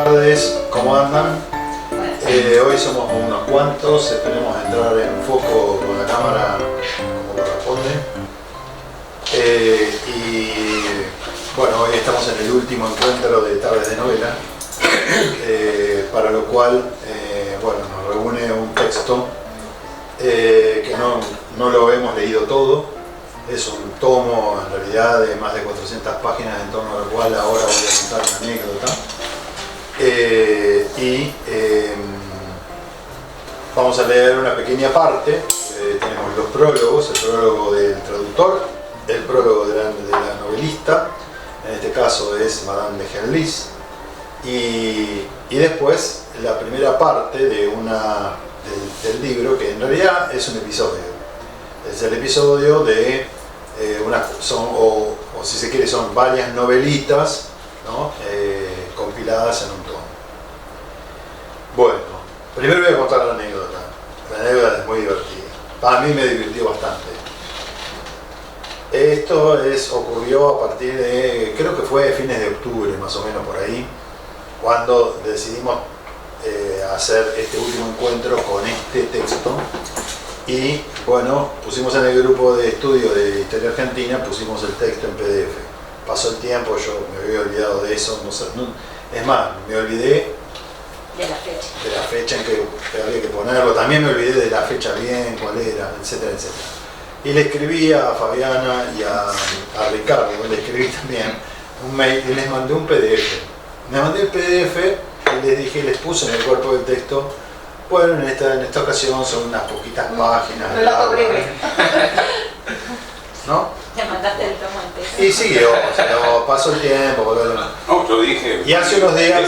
tardes, ¿cómo andan? Hoy somos unos cuantos, esperemos entrar en foco con la cámara como corresponde. Y bueno, hoy estamos en el último encuentro de Tardes de Novela, para lo cual bueno, nos reúne un texto que no lo hemos leído todo. Es un tomo en realidad de más de 400 páginas, en torno al cual ahora voy a contar una anécdota. Vamos a leer una pequeña parte. Tenemos los prólogos, el prólogo del traductor, el prólogo de la novelista, en este caso es Madame de Genlis, y después la primera parte del libro, que en realidad es un episodio. Es el episodio de o si se quiere son varias novelitas, ¿no? Compiladas en un tomo. Bueno, primero voy a contar la anécdota. La anécdota es muy divertida. Para mí me divirtió bastante. Esto ocurrió a partir de, creo que fue a fines de octubre, más o menos por ahí, cuando decidimos hacer este último encuentro con este texto. Y bueno, pusimos en el grupo de estudio de Historia Argentina, pusimos el texto en PDF. Pasó el tiempo, yo me había olvidado de eso, es más, me olvidé de la fecha en que había que ponerlo, también me olvidé de la fecha bien, cuál era, etcétera, etcétera. Y le escribí a Fabiana y a Ricardo, le escribí también un mail y les mandé un PDF. Me mandé el PDF y les dije, les puse en el cuerpo del texto. Bueno, en esta ocasión son unas poquitas páginas. ¿No? Te mandaste el tomo entero. Y siguió, pasó el tiempo. No, yo dije, y hace unos días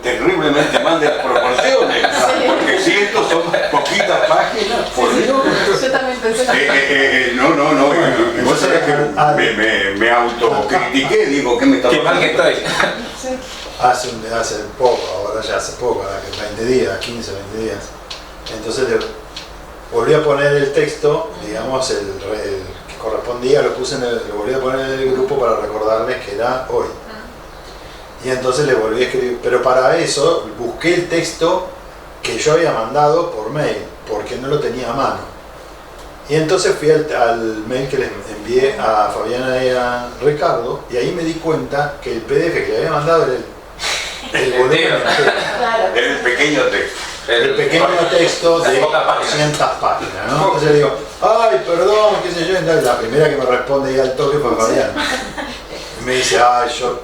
terriblemente mal de las proporciones, porque si estos son poquitas páginas, por Dios. Yo también pensé No, vos sabés que me autocritiqué, digo, ¿qué me está pasando? Qué mal que estoy. Sí. Hace poco, ahora ya hace poco, 20 días, 15, 20 días. Entonces le volví a poner el texto, digamos, el que correspondía, lo volví a poner en el grupo para recordarles que era hoy. Y entonces le volví a escribir, pero para eso busqué el texto que yo había mandado por mail, porque no lo tenía a mano. Y entonces fui al mail que les envié a Fabiana y a Ricardo, y ahí me di cuenta que el PDF que le había mandado era el volumen entero. Claro. Era el pequeño texto. El pequeño texto de 200 páginas, ¿no? Entonces le digo, ay, perdón, qué sé yo. Entonces, la primera que me responde ahí al toque fue Fabiana. Y me dice, ay, yo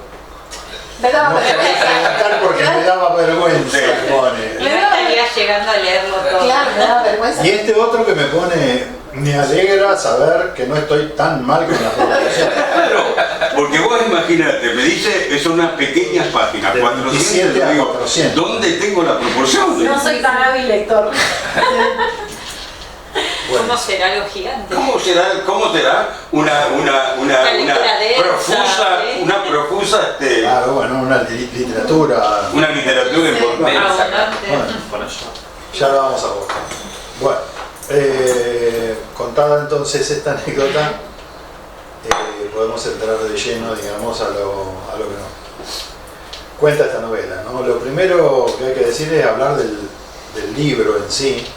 Me daba no quería vergüenza. preguntar porque me daba vergüenza, me pone. Y no estarías llegando a leerlo todo. Claro, me daba vergüenza. Y este otro que me pone, me alegra saber que no estoy tan mal con la proporción. Claro, porque vos imaginate, me dice, son unas pequeñas páginas, De 400, 27 a digo, 400. ¿dónde tengo la proporción? No soy tan hábil lector. Bueno, ¿Cómo será algo gigante? ¿Cómo será una lectura densa, profusa, ¿eh? una profusa, claro, bueno, una literatura. una literatura importante? Abundante. Bueno, ya la vamos a abordar. Bueno, contada entonces esta anécdota, podemos entrar de lleno, digamos, a lo que nos cuenta esta novela, ¿no? Lo primero que hay que decir es hablar del libro en sí,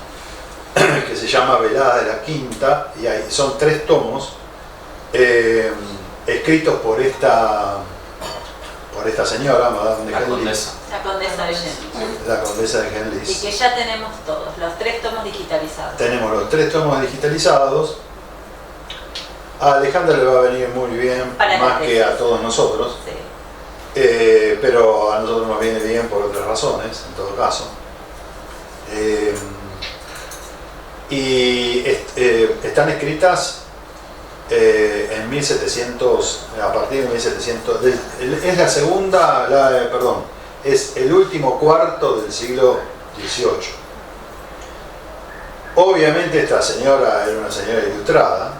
que se llama Velada de la Quinta, y son 3 tomos escritos por esta señora, Madame de Genlis, La condesa de Genlis. la condesa de Y Genlis. que ya tenemos todos, los 3 tomos digitalizados. Tenemos los 3 tomos digitalizados. A Alejandra le va a venir muy bien, Para más la que a tesis. todos nosotros, Sí. pero a nosotros nos viene bien por otras razones, en todo caso. Y están escritas en 1700, a partir de 1700, es la segunda, es el último cuarto del siglo XVIII. Obviamente esta señora era una señora ilustrada,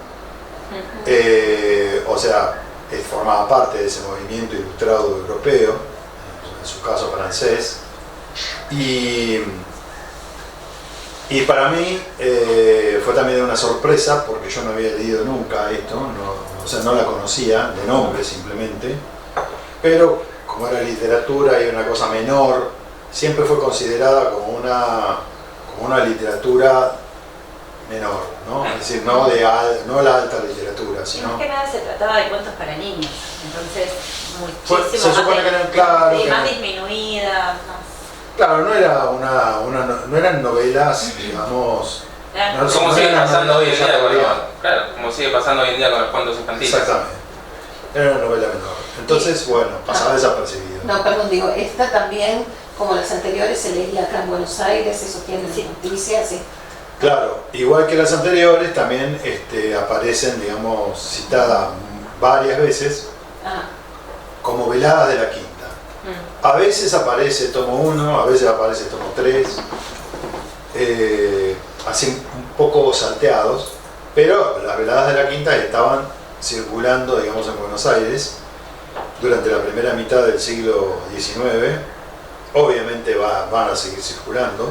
o sea, formaba parte de ese movimiento ilustrado europeo, en su caso francés, y para mí fue también una sorpresa porque yo no había leído nunca esto, o sea, no la conocía de nombre simplemente, pero como era literatura y una cosa menor, siempre fue considerada como una literatura menor, ¿no? Es decir, no la alta literatura, Y sino... más que nada se trataba de cuentos para niños, entonces Pues, muchísimo se supone que eran, claro, sí, que- más disminuida, más... Claro, no eran novelas, digamos... eran- No, Como no sigue eran pasando hoy en día con categoría. claro, como sigue pasando hoy en día con los cuentos infantiles. Exactamente. Era una novela menor. Entonces, bueno, pasaba desapercibido. No, perdón, digo, esta también, como las anteriores, se leía acá en Buenos Aires, eso tiene Sí. noticias, sí. Claro, igual que las anteriores, también aparecen, digamos, citadas varias veces Ah, como veladas de la quinta. Mm. A veces aparece tomo 1, a veces aparece tomo 3, así un poco salteados, pero las veladas de la quinta estaban circulando, digamos, en Buenos Aires durante la primera mitad del siglo XIX. Obviamente van a seguir circulando.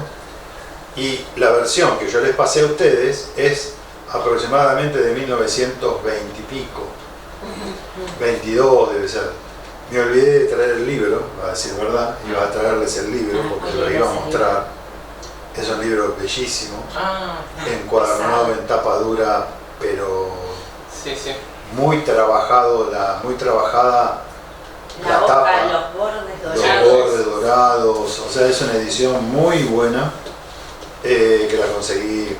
Y la versión que yo les pasé a ustedes es aproximadamente de 1920 y pico, 22 debe ser. Me olvidé de traer el libro, a decir verdad, iba a traerles el libro porque lo iba a mostrar. Es un libro bellísimo, encuadernado en tapa dura, pero Sí, sí. muy trabajada La la hoja, tapa, los bordes los dorados. bordes dorados, o sea, es una edición muy buena que la conseguí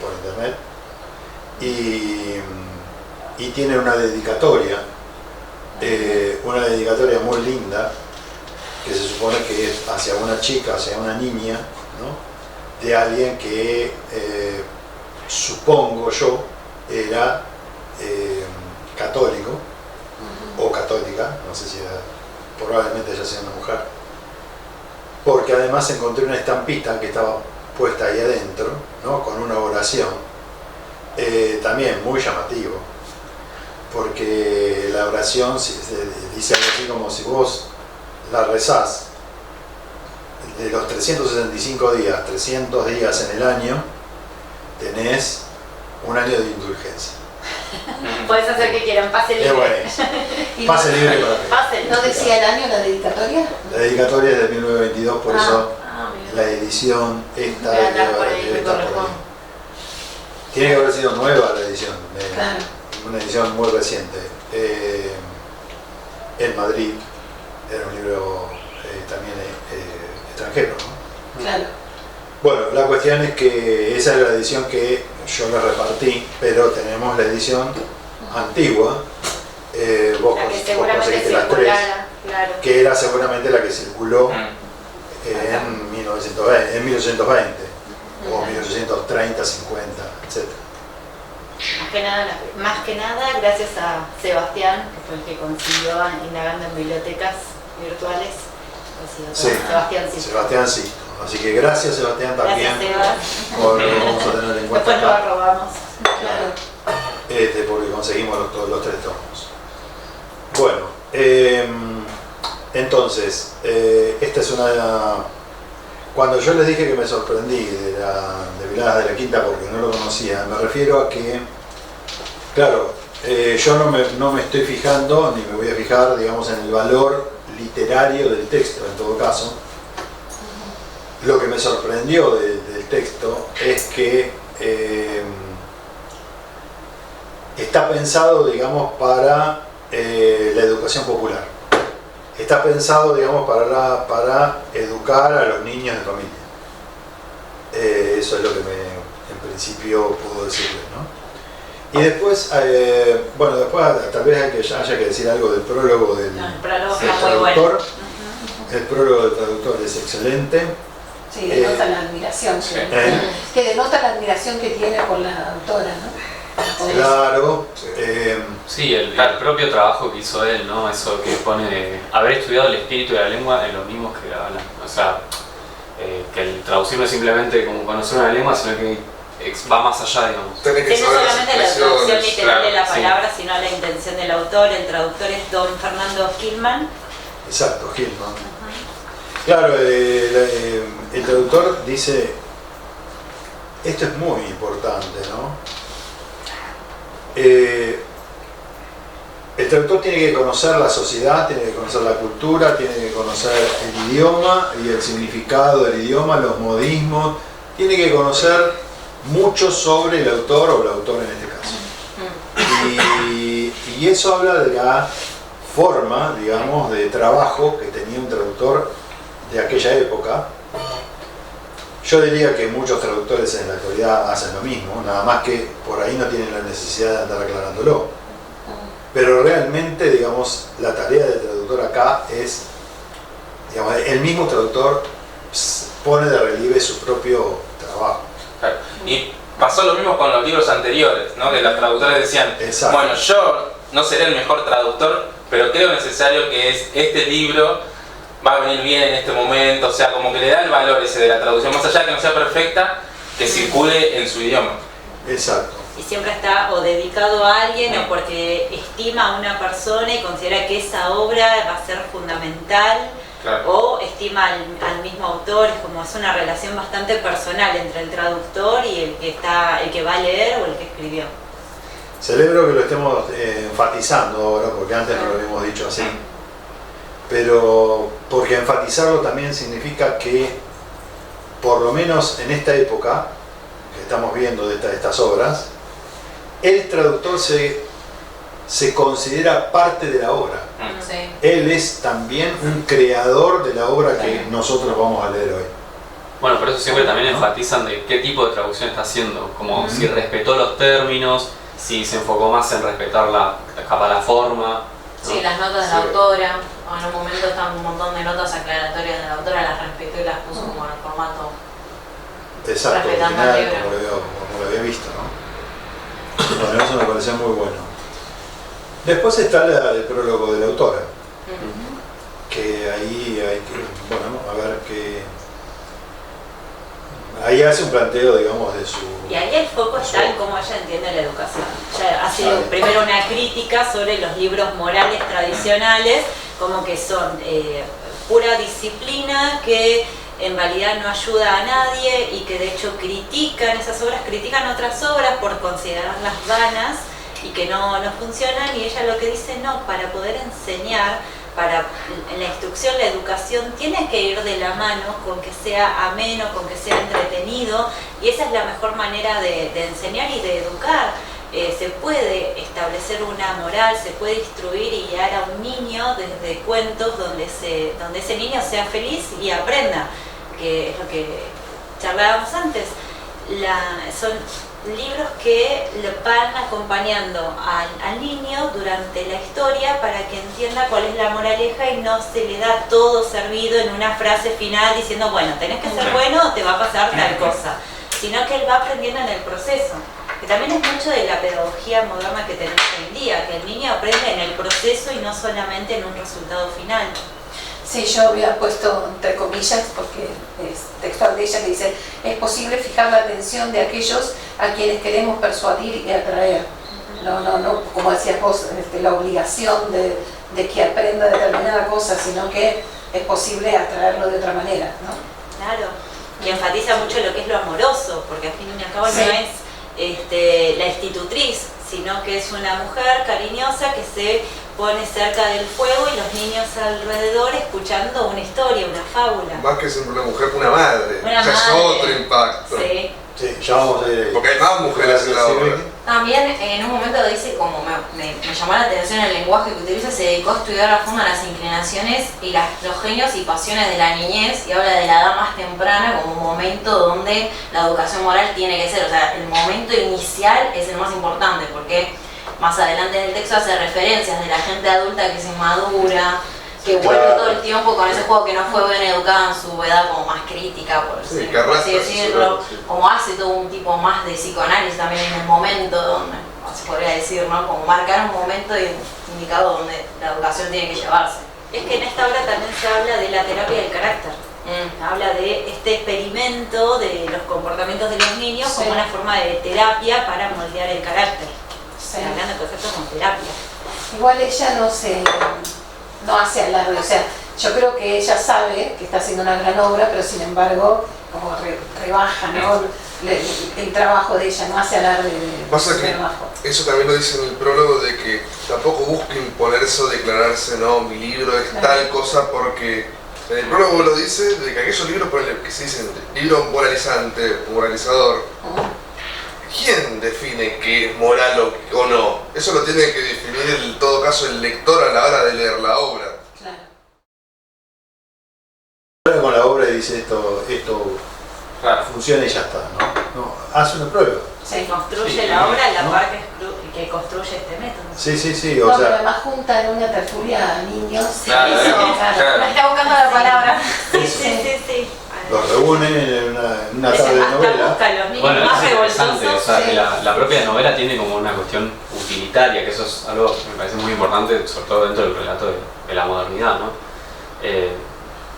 por internet y tiene una dedicatoria muy linda que se supone que es hacia una chica, hacia una niña, ¿no? De alguien que supongo yo era católico o católica, no sé si era, probablemente ella sea una mujer, porque además encontré una estampita que estaba puesta ahí adentro, ¿no? Con una oración, también muy llamativo, porque la oración dice algo así como: si vos la rezás de los 365 días, 300 días en el año, tenés un año de indulgencia. Puedes hacer que quieran, pase Es bueno. libre. y Pase libre para mí. Pase ¿No decía el año la dedicatoria? La dedicatoria es de 1922, por eso mira. la edición esta Debe andar por ahí, debe estar por ahí. corresponde. Tiene que haber sido nueva la edición, Claro. una edición muy reciente. En Madrid era un libro también extranjero, ¿no? Claro. Bueno, la cuestión es que esa es la edición que yo les repartí, pero tenemos la edición antigua. Vos La que seguramente conseguiste las tres, circulara, claro. que era seguramente la que circuló Mm. en 1820 o 1830, 50, etc. Más que nada, gracias a Sebastián, que fue el que consiguió indagando en bibliotecas virtuales. Ha sido Sí. Sebastián, sí. Sebastián sí. Así que gracias Sebastián también Gracias, Sebas. por lo que vamos a tener en cuenta Después lo acá, arrobamos. Claro. porque conseguimos los tres tomos. Bueno, entonces, esta es una... Cuando yo les dije que me sorprendí de Veladas de la Quinta porque no lo conocía, me refiero a que, claro, yo no me estoy fijando, ni me voy a fijar, digamos, en el valor literario del texto, en todo caso. Lo que me sorprendió del texto es que está pensado, digamos, para la educación popular. Está pensado, digamos, para educar a los niños de familia. Eso es lo que en principio puedo decirles, ¿no? Y después, bueno, después tal vez haya que decir algo del prólogo del No, el prólogo del está muy bueno. traductor. Ujú. El prólogo del traductor es excelente. Sí, denota la admiración. sí. Que denota la admiración que tiene por la autora, ¿no? Claro. Sí, el propio trabajo que hizo él, ¿no? Eso que pone de haber estudiado el espíritu de la lengua en los mismos que hablan. O sea, que el traducir no es simplemente como conocer una lengua, sino que va más allá, digamos. Tenés que Sí, no saber las solamente la traducción expresiones. literal de la sí. palabra, sino la intención del autor. El traductor es don Fernando Gilman. Exacto, Gilman. Claro, el traductor dice, esto es muy importante, ¿no? el traductor tiene que conocer la sociedad, tiene que conocer la cultura, tiene que conocer el idioma y el significado del idioma, los modismos, tiene que conocer mucho sobre el autor o la autora en este caso. Y eso habla de la forma, digamos, de trabajo que tenía un traductor de aquella época. Yo diría que muchos traductores en la actualidad hacen lo mismo, nada más que por ahí no tienen la necesidad de andar aclarándolo. Pero realmente, digamos, la tarea del traductor acá es, digamos, el mismo traductor pone de relieve su propio trabajo. Claro. Y pasó lo mismo con los libros anteriores, ¿no? Que los traductores decían, Exacto. bueno, yo no seré el mejor traductor, pero creo necesario que este libro va a venir bien en este momento, o sea, como que le da el valor ese de la traducción, más allá de que no sea perfecta, que circule en su idioma. Exacto. Y siempre está o dedicado a alguien o porque estima a una persona y considera que esa obra va a ser fundamental, Claro. o estima al mismo autor. Es una relación bastante personal entre el traductor y el que va a leer o el que escribió. Celebro que lo estemos enfatizando ahora, porque antes no lo habíamos dicho así. Pero porque enfatizarlo también significa que, por lo menos en esta época que estamos viendo de estas obras, el traductor se considera parte de la obra. Sí. Él es también un creador de la obra que nosotros vamos a leer hoy. Bueno, por eso siempre también enfatizan de qué tipo de traducción está haciendo, como si respetó los términos, si se enfocó más en respetar la forma, ¿no? Sí, las notas de la autora, o en un momento están un montón de notas aclaratorias de la autora, las respetó y las puso como en formato. Exacto, Respetando original, el libro. como lo había visto, ¿no? Bueno, eso me pareció muy bueno. Después está el prólogo de la autora, que ahí hay que, bueno, a ver qué... Ahí hace un planteo, digamos, de su... Y ahí el foco está en cómo ella entiende la educación. Ella ha sido primero una crítica sobre los libros morales tradicionales, como que son pura disciplina, que en realidad no ayuda a nadie y que de hecho critican esas obras, critican otras obras por considerarlas vanas y que no funcionan, y ella lo que dice, no, para poder enseñar, en la instrucción, la educación tiene que ir de la mano con que sea ameno, con que sea entretenido, y esa es la mejor manera de enseñar y de educar. Se puede establecer una moral, se puede instruir y guiar a un niño desde cuentos donde ese niño sea feliz y aprenda, que es lo que charlábamos antes. Son libros que le van acompañando al niño durante la historia para que entienda cuál es la moraleja y no se le da todo servido en una frase final diciendo, bueno, tenés que ser bueno o te va a pasar tal cosa, sino que él va aprendiendo en el proceso, que también es mucho de la pedagogía moderna que tenemos hoy en día, que el niño aprende en el proceso y no solamente en un resultado final. Sí, yo había puesto entre comillas, porque es textual de ella, que dice, es posible fijar la atención de aquellos a quienes queremos persuadir y atraer. No, como decías vos, la obligación de que aprenda determinada cosa, sino que es posible atraerlo de otra manera, ¿no? Claro, y enfatiza mucho lo que es lo amoroso, porque al fin y al cabo Sí. no es la institutriz, sino que es una mujer cariñosa que se pone cerca del fuego y los niños alrededor escuchando una historia, una fábula. Más que ser una mujer, una madre. Una O sea, madre. es otro impacto. Sí. Sí, ya vamos a ir ahí. Porque hay más mujeres en la obra. También en un momento dice, como me llamó la atención el lenguaje que utiliza, se dedicó a estudiar a fondo las inclinaciones y los genios y pasiones de la niñez, y habla de la edad más temprana como un momento donde la educación moral tiene que ser, o sea, el momento inicial es el más importante, porque más adelante en el texto hace referencias de la gente adulta que es inmadura, que vuelve Claro. todo el tiempo con ese juego que no fue bien educada en su edad como más crítica, por Sí, así que arrastra su decirlo, edad, sí. como hace todo un tipo más de psicoanálisis también en el momento donde, se podría decir, ¿no? Como marcar un momento indicado donde la educación tiene que llevarse. Es que en esta obra también se habla de la terapia del carácter. Habla de este experimento de los comportamientos de los niños Sí. como una forma de terapia para moldear el carácter. Sí. Hablando de conceptos como terapia. Igual ella no hace alarde, o sea, yo creo que ella sabe que está haciendo una gran obra, pero sin embargo, como rebaja, ¿no? el trabajo de ella, no hace alarde de Pasa su que trabajo. eso también lo dice en el prólogo, de que tampoco busca imponerse o declararse, no, mi libro es tal cosa, porque en el prólogo lo dice, de que aquellos libros que se dicen libro moralizante, moralizador, ¿quién define qué es moral o no? Eso lo tiene que definir en todo caso el lector a la hora de leer la obra. Claro. Con la obra y dice esto Claro. funciona y ya está, ¿no? No, hace una prueba. Se construye Sí. la obra, la ¿No? parte que construye este método. Sí, No, o pero sea, además junta en una tertulia a niños. Claro, claro. Me está buscando la palabra. Sí. los reúnen en una tarde de Hasta novela. busca los niños Bueno, más es interesante, o revoltosos. sea, que Sí. la propia novela tiene como una cuestión utilitaria, que eso es algo que me parece muy importante, sobre todo dentro del relato de la modernidad, ¿no?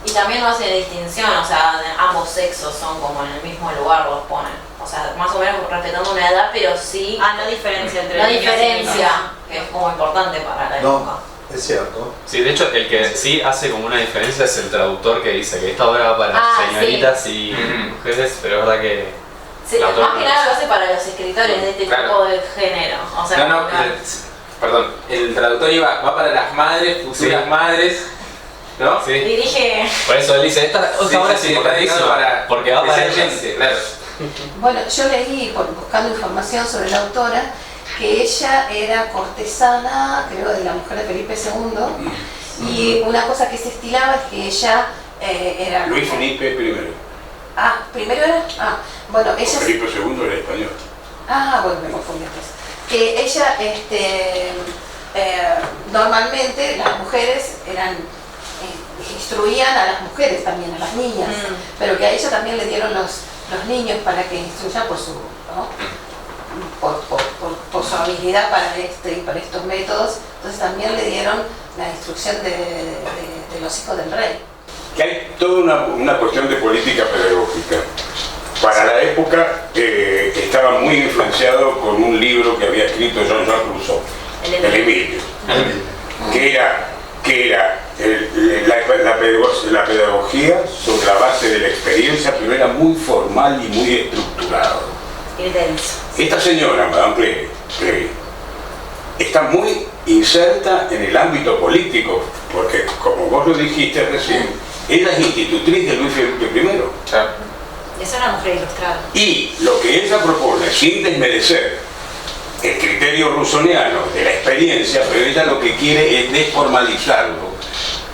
Y también no hace distinción, o sea, ambos sexos son como en el mismo lugar, los ponen. O sea, más o menos respetando una edad, pero sí. No diferencia entre No niños y diferencia, niñas. que es como importante para la No. época. Es cierto. Sí, de hecho, el que sí hace como una diferencia es el traductor que dice que esta obra va para señoritas y mujeres, pero es verdad que Sí, la autora más que no nada lo lo hace para los escritores de este Claro. tipo de género. O sea, No, como que- perdón, el traductor va para las madres, futuras Sí. madres, ¿no? Sí. dirige. Por eso él dice, esta obra es está importantísima, dedicado para porque va que para sea ellas. gente, claro. Bueno, yo leí, buscando información sobre la autora, que ella era cortesana, creo, de la mujer de Felipe II, y una cosa que se estilaba es que ella era... Luis Felipe I. ¿Primero era? Bueno, ella... Felipe II era español. Bueno, me confundí entonces. Que ella, normalmente las mujeres instruían a las mujeres también, a las niñas, pero que a ella también le dieron los niños para que instruyan por su, ¿no? por su habilidad para y para estos métodos. Entonces también le dieron la instrucción de los hijos del rey. Que hay toda una cuestión de política pedagógica. Para la época estaba muy influenciado con un libro que había escrito Jean-Jacques Rousseau, El El Emilio, que era la pedagogía sobre la base de la experiencia, pero era muy formal y muy estructurado. Intenso. Esta señora, Madame Cléry, está muy inserta en el ámbito político, porque como vos lo dijiste recién, ella es institutriz de Luis Felipe I. Es una mujer ilustrada. Y lo que ella propone, sin desmerecer el criterio rusoniano de la experiencia, pero ella lo que quiere es desformalizarlo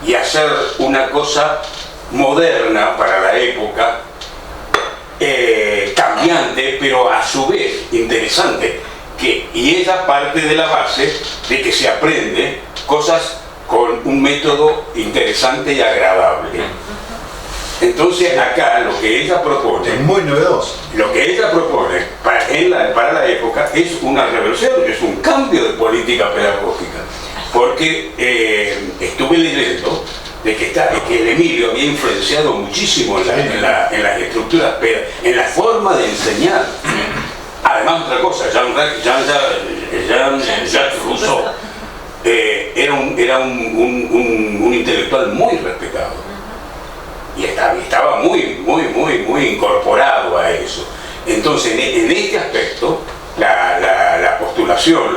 y hacer una cosa moderna para la época, cambiante, pero a su vez interesante. Y ella parte de la base de que se aprende cosas con un método interesante y agradable. Entonces acá lo que ella propone, Es muy novedoso. lo que ella propone para la época es una reversión, es un cambio de política pedagógica. Porque estuve leyendo de que el Emilio había influenciado muchísimo en las estructuras, en la forma de enseñar. Además, otra cosa, Jean-Jacques Rousseau era un intelectual muy respetado. Y estaba muy incorporado a eso. Entonces, en este aspecto, la postulación,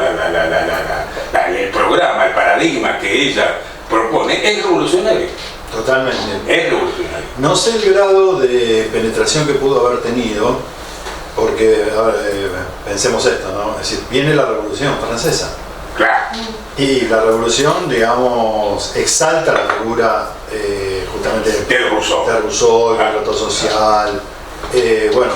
el programa, el paradigma que ella propone es revolucionario. Totalmente. Es revolucionario. No sé el grado de penetración que pudo haber tenido, porque pensemos esto, ¿no? Es decir, viene la Revolución Francesa. Claro. Y la Revolución, digamos, exalta la figura justamente De Rousseau. de Rousseau, el relato social. Bueno,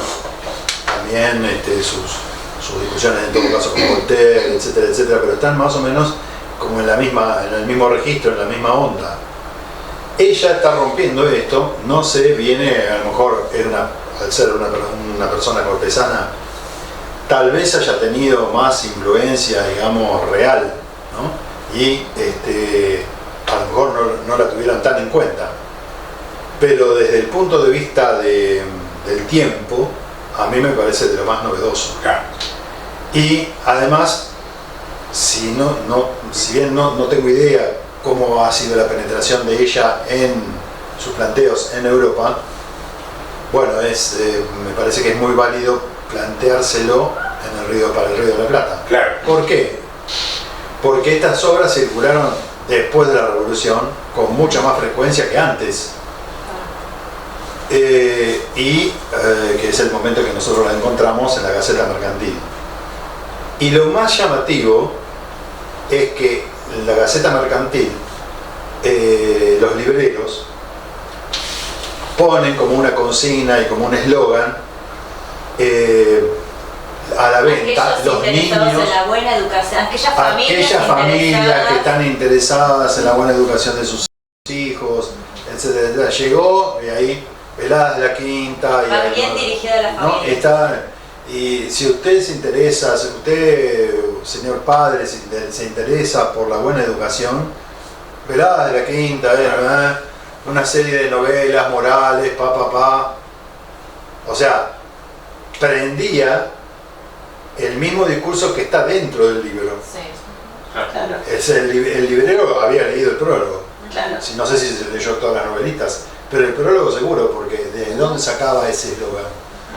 también sus discusiones en todo caso con Voltaire, etcétera, etcétera, pero están más o menos como en el mismo registro, en la misma onda. Ella está rompiendo esto, no sé, viene, a lo mejor al ser una persona cortesana, tal vez haya tenido más influencia, digamos, real, ¿no? Y a lo mejor no la tuvieran tan en cuenta. Pero desde el punto de vista del tiempo, a mí me parece de lo más novedoso. Claro. Y además, si bien no tengo idea cómo ha sido la penetración de ella en sus planteos en Europa, bueno, me parece que es muy válido planteárselo para el Río de la Plata. Claro. ¿Por qué? Porque estas obras circularon después de la Revolución con mucha más frecuencia que antes. Que es el momento que nosotros la encontramos en la Gaceta Mercantil. Y lo más llamativo es que en la Gaceta Mercantil los libreros ponen como una consigna y como un eslogan a la venta aquellos los interesados niños, en la buena educación, aquellas familias que están interesadas en la buena educación de sus hijos, etcétera, etcétera. Llegó y ahí Veladas de la Quinta y va ahí, bien dirigida a la ¿no? familia. Y si usted se interesa, si usted, señor padre, se interesa por la buena educación, Veladas de la Quinta, una serie de novelas morales, o sea, prendía el mismo discurso que está dentro del libro. Sí. Claro, El librero había leído el prólogo. claro. No sé si se leyó todas las novelitas, pero el prólogo seguro, porque ¿de dónde sacaba ese eslogan?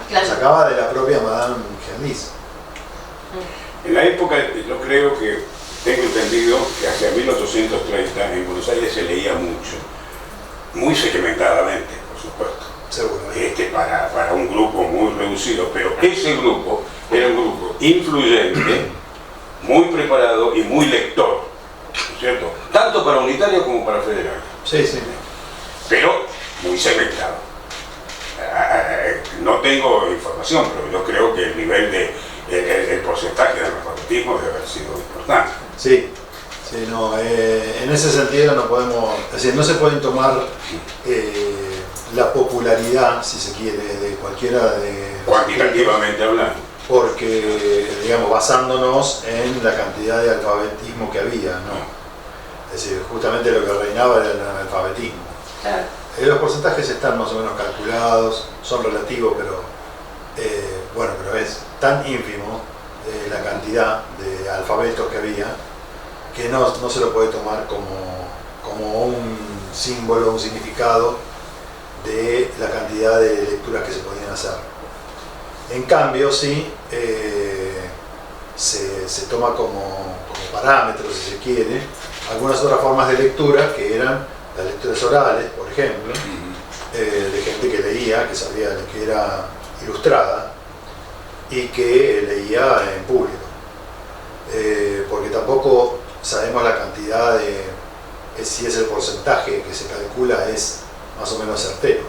Claro. Sacaba de la propia Madame Genlis. En la época, yo creo que tengo entendido que hacia 1830 en Buenos Aires se leía mucho, muy segmentadamente, por supuesto. Seguro. Para un grupo muy reducido, pero ese grupo era un grupo influyente, muy preparado y muy lector, ¿no es cierto? Tanto para unitario como para federal. Sí, sí. Pero muy segmentado. No tengo información, pero yo creo que el nivel el porcentaje de analfabetismo debe haber sido importante. Sí, sí, no, en ese sentido no podemos, es decir, no se pueden tomar la popularidad, si se quiere, de cualquiera de... Cuantitativamente hablando. Porque, digamos, basándonos en la cantidad de alfabetismo que había, ¿no? Es decir, justamente lo que reinaba era el analfabetismo. Claro. Los porcentajes están más o menos calculados, son relativos, pero pero es tan ínfimo la cantidad de alfabetos que había que no se lo puede tomar como un símbolo, un significado de la cantidad de lecturas que se podían hacer. En cambio, sí, se toma como parámetro, si se quiere, algunas otras formas de lectura que eran las lecturas orales, por ejemplo, de gente que leía, que sabía que era ilustrada y que leía en público. Porque tampoco sabemos la cantidad si es el porcentaje que se calcula es más o menos certero.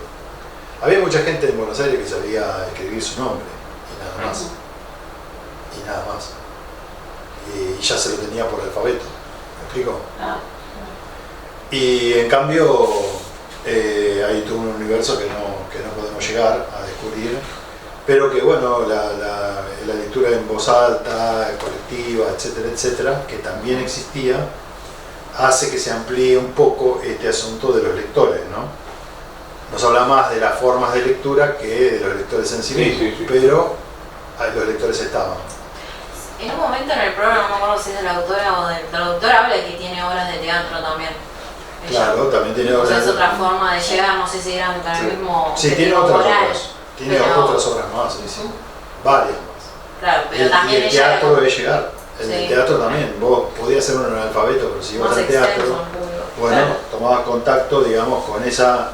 Había mucha gente en Buenos Aires que sabía escribir su nombre y nada más. Y nada más. Y ya se lo tenía por alfabeto. ¿Me explico? Y en cambio hay todo un universo que no podemos llegar a descubrir, pero que bueno, la lectura en voz alta, colectiva, etcétera, etcétera, que también existía, hace que se amplíe un poco este asunto de los lectores, ¿no? Nos habla más de las formas de lectura que de los lectores en sí mismos, pero los lectores estaban. En un momento en el programa, no me acuerdo si es de la autora o del traductor, habla que tiene obras de teatro también. Claro, también tiene O obras. sea, es otra forma de llegar, no sé si eran con el mismo. Sí, tiene objetivo otras moral, obras. Tiene pero- otras obras más, sí, sí. Varias más. Claro, pero Y también el ella era teatro como debe llegar. En el Sí. teatro también. Vos podías ser un analfabeto, pero si ibas más al teatro, extenso en público. bueno, Claro. tomabas contacto, digamos, con esa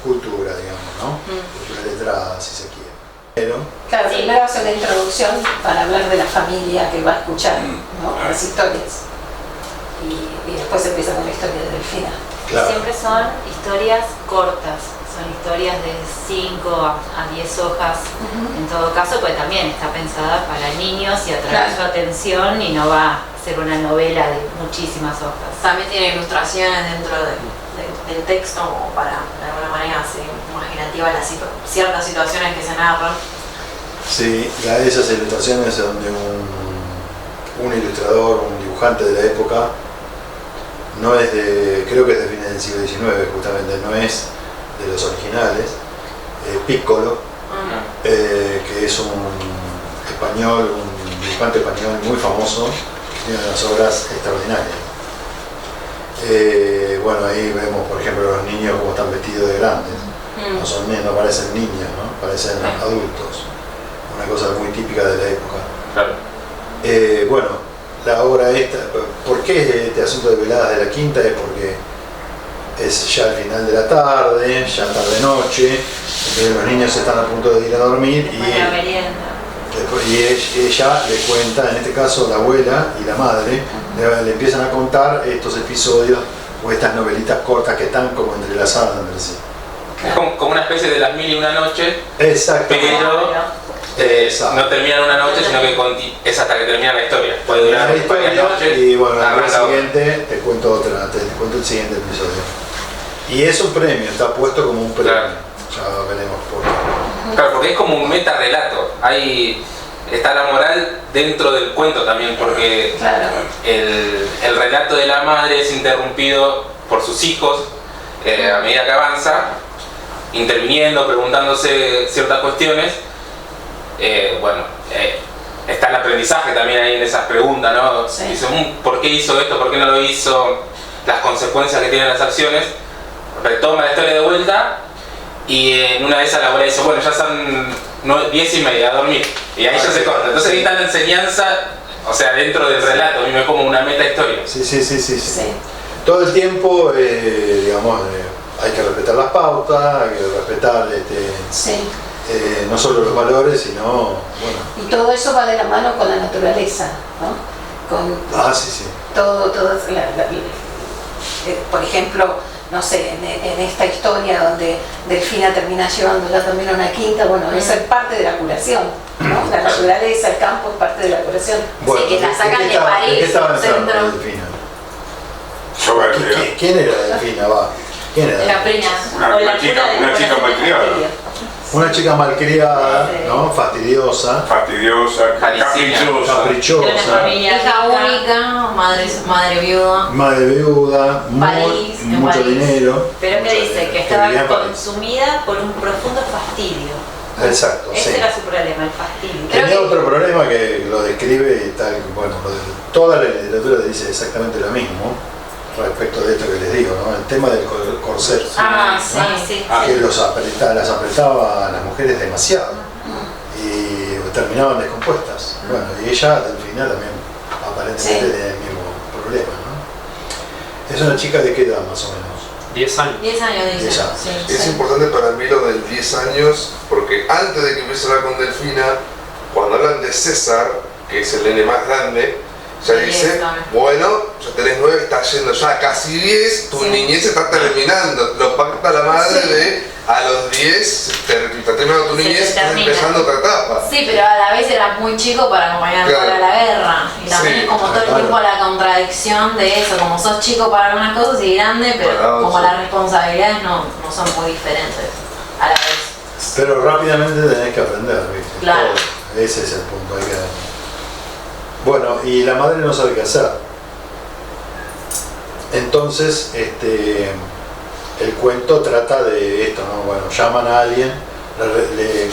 cultura, digamos, ¿no? Mm. Cultura letrada, si se quiere. Pero, Claro, Sí. primero hace una introducción para hablar de la familia que va a escuchar, ¿no? Las historias. Y después empieza con la historia del final. claro. Siempre son historias cortas, son historias de 5 a 10 hojas en todo caso, porque también está pensada para niños y atraer Claro. su atención y no va a ser una novela de muchísimas hojas. También tiene ilustraciones dentro del texto como para, de alguna manera, hacer imaginativa ciertas situaciones que se narran. Sí, esas ilustraciones donde un ilustrador, un dibujante de la época, no es creo que es de fines del siglo XIX justamente, no es de los originales, Piccolo, que es un español, un dibujante español muy famoso, que tiene unas obras extraordinarias. Bueno, ahí vemos por ejemplo los niños como están vestidos de grandes, No son niños, no parecen niños, ¿no? Parecen adultos. Una cosa muy típica de la época. Claro. Bueno, la obra esta, ¿por qué este asunto de veladas de la quinta? Es porque es ya el final de la tarde, ya tarde-noche, los niños están a punto de ir a dormir Después de la merienda. y ella le cuenta, en este caso la abuela y la madre, le empiezan a contar estos episodios o estas novelitas cortas que están como entrelazadas entre sí. Es como una especie de las 1001 noches, Exacto. pero no termina en una noche, sino que es hasta que termina la historia. Puede durar La historia, varias noches. y bueno, al día arranca otra. siguiente te cuento el siguiente episodio. Y es un premio, está puesto como un premio. Claro. Ya veremos por qué. Claro, porque es como un metarrelato. Está la moral dentro del cuento también, porque Claro. el relato de la madre es interrumpido por sus hijos a medida que avanza, interviniendo, preguntándose ciertas cuestiones. Está el aprendizaje también ahí en esas preguntas, ¿no? Sí. Dice, ¿por qué hizo esto? ¿Por qué no lo hizo? Las consecuencias que tienen las acciones. Retoma la historia de vuelta y en una de esas la abuela dice, bueno, ya son 10:30 a dormir. Y ahí ya se corta. Entonces ahí está la enseñanza, o sea, dentro del relato, a mí me como una meta historia. Sí. Sí. Todo el tiempo, digamos, hay que respetar las pautas, hay que respetar Sí. no solo los valores, sino, bueno. Y todo eso va de la mano con la naturaleza, ¿no? Con Sí. todo por ejemplo, no sé, en esta historia donde Delfina termina llevándola también a una quinta, bueno, esa es parte de la curación, ¿no? La naturaleza, el campo es parte de la curación. Bueno, que la ¿de sacan qué de estaba- París, ¿de qué estaba un enferma centro. Delfina? Soberbia. ¿Quién era Delfina? ¿Quién era? La prima. Una chica malcriada. Una chica malcriada, Sí. ¿no? Fastidiosa, Fastidiosa, Parisina. caprichosa. caprichosa, Hija única, madre viuda. madre viuda, París, en mucho París. dinero. Pero mucho que dice dinero, que estaba vivía en París. consumida por un profundo fastidio. Exacto, Ese sí. era su problema, el fastidio. Creo Tenía que- otro problema que lo describe y tal, bueno, toda la literatura dice exactamente lo mismo respecto de esto que les digo, ¿no? El tema del corset. Ah, sí. sí. Que las apretaba a las mujeres demasiado y terminaban descompuestas. Bueno, y ella al final también aparentemente Sí. tenía el mismo problema, ¿no? Es una chica de qué edad más o menos. 10 años. 10 años dice. 10 años. Sí. Es importante para mí lo del 10 años, porque antes de que empiece a hablar con Delfina, cuando hablan de César, que es el nene más grande, ya Sí, dice, también. bueno, ya tenés 9, estás yendo ya casi 10, tu Sí. niñez está terminando. Lo pacta la madre Sí. de a los 10, está terminando tu Se te niñez, estás termina. empezando otra etapa. Sí, pero a la vez eras muy chico para acompañar Claro. para la guerra. Y también Sí, es como todo el claro. tiempo la contradicción de eso, como sos chico para algunas cosas y grande, pero Para como otras. las responsabilidades no son muy diferentes a la vez. Pero rápidamente tenés que aprender, ¿viste? Claro. Todo. Ese es el punto. Hay que... Bueno, y la madre no sabe qué hacer. Entonces, el cuento trata de esto, ¿no? Bueno, llaman a alguien, le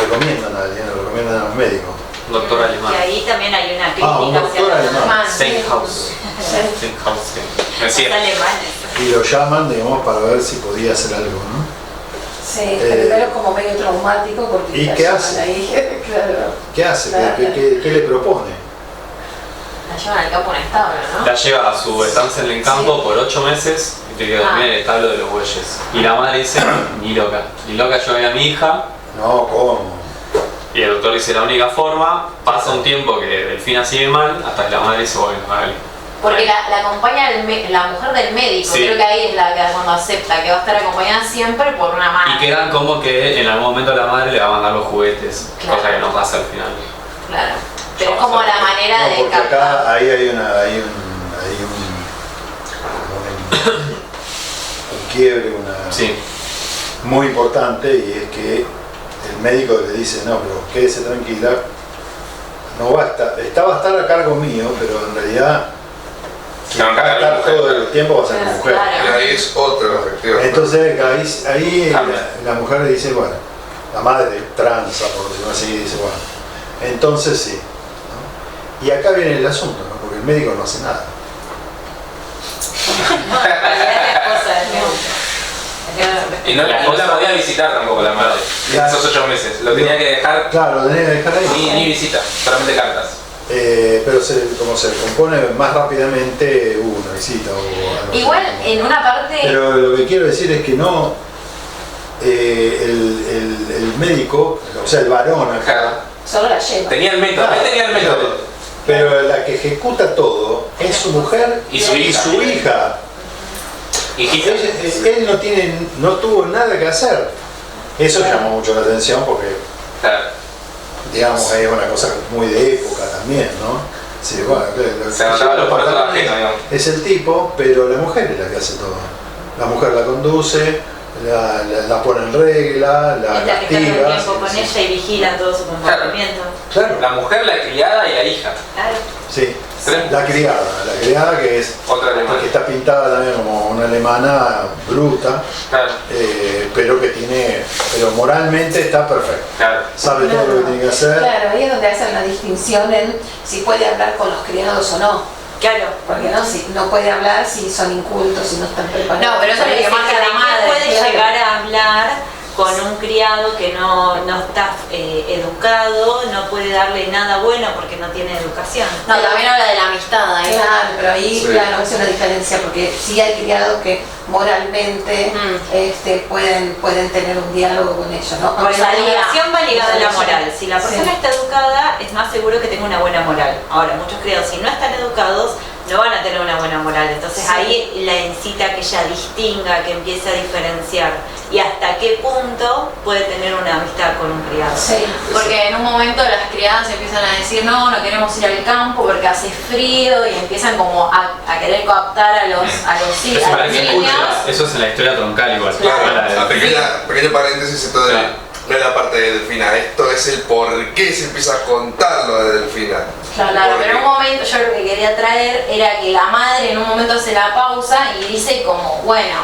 recomiendan a alguien, le recomiendan a un médico. Doctor alemán. Y ahí también hay una crítica un hacia doctor los alemán. alemanes. Steinhaus. Steinhaus, sí. Me Los siento. alemanes. Y lo llaman, digamos, para ver si podía hacer algo, ¿no? Sí, primero como medio traumático porque ¿Y la qué llaman hace? ahí, claro. ¿Qué hace? Claro. ¿Qué le propone? La llevan al campo en establo, ¿no? La lleva a su estancia en el campo por 8 meses y te queda dormir en el establo de los bueyes. Y la madre dice, ni loca, yo a mi hija. No, ¿cómo? Y el doctor dice, la única forma, pasa un tiempo que Delfina sigue mal, hasta que la madre dice, bueno, vale. Porque la acompaña la mujer del médico, Sí. creo que ahí es la que cuando acepta que va a estar acompañada siempre por una Y madre. quedan como que en algún momento la madre le va a mandar los juguetes, Claro. cosa que no pasa al final. Claro. Pero es como la manera No, de porque acá captar. ahí hay un quiebre, Sí, muy importante, y es que el médico le dice, no, pero quédese tranquila, no va a estar, va a estar a cargo mío, pero en realidad quien va a estar todo el tiempo va a ser mi mujer. Claro. Y ahí es otra perspectiva. Entonces ahí Cambia. la mujer le dice, bueno, la madre tranza, por decirlo así, y dice, bueno, entonces sí. ¿No? Y acá viene el asunto, ¿no? Porque el médico no hace nada. No, en realidad es la esposa del médico. Y no la podía visitar tampoco la madre, en esos 8 meses. Lo tenía que dejar. Claro, lo tenía que dejar ahí. Ni visita, solamente cartas. Pero como se compone más rápidamente, una visita o algo Igual así. en una parte. Pero lo que quiero decir es que no. El médico, o sea, el varón acá. Solo la lleva. Tenía el método, él tenía el método. Pero la que ejecuta todo es su mujer Y su hija. Hijita. Él no tuvo nada que hacer. Eso llamó mucho la atención porque, Claro. digamos, es una cosa muy de época también, ¿no? Sí, bueno, Se notaba los porotos ajenos, digamos. es el tipo, pero la mujer es la que hace todo. La mujer la conduce, la pone en regla, la Es la que está todo el castiga. tiempo con ella y vigila todo su comportamiento. Claro, La mujer, la criada y la hija. Claro. sí. Tres. La criada que es Otra alemana. que está pintada también como una alemana bruta, Claro, pero moralmente está perfecta. claro. Sabe todo lo que tiene que hacer. Claro, ahí es donde hacen la distinción en si puede hablar con los criados o no. Claro. Porque no puede hablar si son incultos, si no están preparados. No, pero eso es lo que Parece marca que la madre. puede claro. llegar a hablar con un criado que no está educado, no puede darle nada bueno porque no tiene educación. No, también habla de la amistad ahí. Claro, pero ahí, Sí. claro, es una diferencia, porque sí hay criados que moralmente pueden tener un diálogo con ellos, ¿no? Porque la educación va ligada a la moral. Si la persona Sí. está educada, es más seguro que tenga una buena moral. Ahora, muchos criados, si no están educados, no van a tener una buena moral. Entonces Sí. ahí la incita a que ella distinga, que empiece a diferenciar. Y hasta qué punto puede tener una amistad con un criado. Sí. Porque en un momento las criadas empiezan a decir no queremos ir al campo porque hace frío y empiezan como a querer cooptar a los Eso para que niños. eso es en la historia troncal igual. Claro, pequeño paréntesis, esto de la parte de Delfina. Esto es el por qué se empieza a contar lo de Delfina. Claro, pero en un momento yo lo que quería traer era que la madre en un momento hace la pausa y dice como, bueno,